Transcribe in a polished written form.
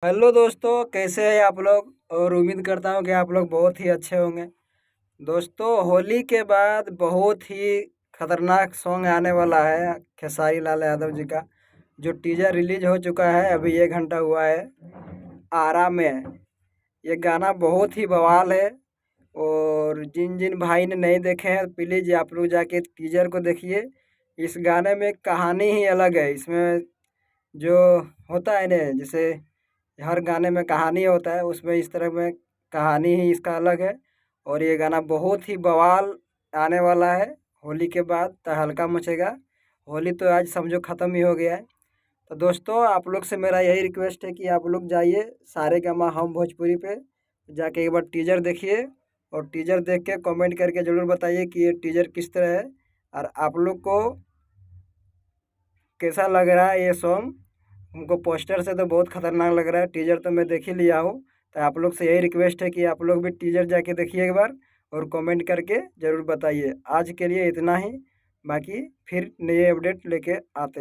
Hello दोस्तों, कैसे हैं आप लोग। और उम्मीद करता हूँ कि आप लोग बहुत ही अच्छे होंगे। दोस्तों, होली के बाद बहुत ही खतरनाक सॉन्ग आने वाला है खेसारी लाल यादव जी का, जो टीजर रिलीज हो चुका है। अभी 1 घंटा हुआ है। आरा में ये गाना बहुत ही बवाल है। और जिन जिन भाई ने नहीं देखे हैं, प्लीज़ आप लोग जाके टीजर को देखिए। इस गाने में कहानी ही अलग है। इसमें जो होता है ना, जैसे हर गाने में कहानी होता है, उसमें इस तरह में कहानी ही इसका अलग है। और ये गाना बहुत ही बवाल आने वाला है। होली के बाद तहलका मचेगा। होली तो आज समझो ख़त्म ही हो गया है। तो दोस्तों, आप लोग से मेरा यही रिक्वेस्ट है कि आप लोग जाइए सारेगामा हम भोजपुरी पे, जाके एक बार टीजर देखिए। और टीजर देख के कमेंट करके ज़रूर बताइए कि ये टीजर किस तरह है, और आप लोग को कैसा लग रहा है ये सॉन्ग। हमको पोस्टर से तो बहुत खतरनाक लग रहा है, टीजर तो मैं देख ही लिया हूँ। तो आप लोग से यही रिक्वेस्ट है कि आप लोग भी टीजर जाके देखिए एक बार, और कमेंट करके ज़रूर बताइए। आज के लिए इतना ही, बाकी फिर नए अपडेट लेके आते हैं।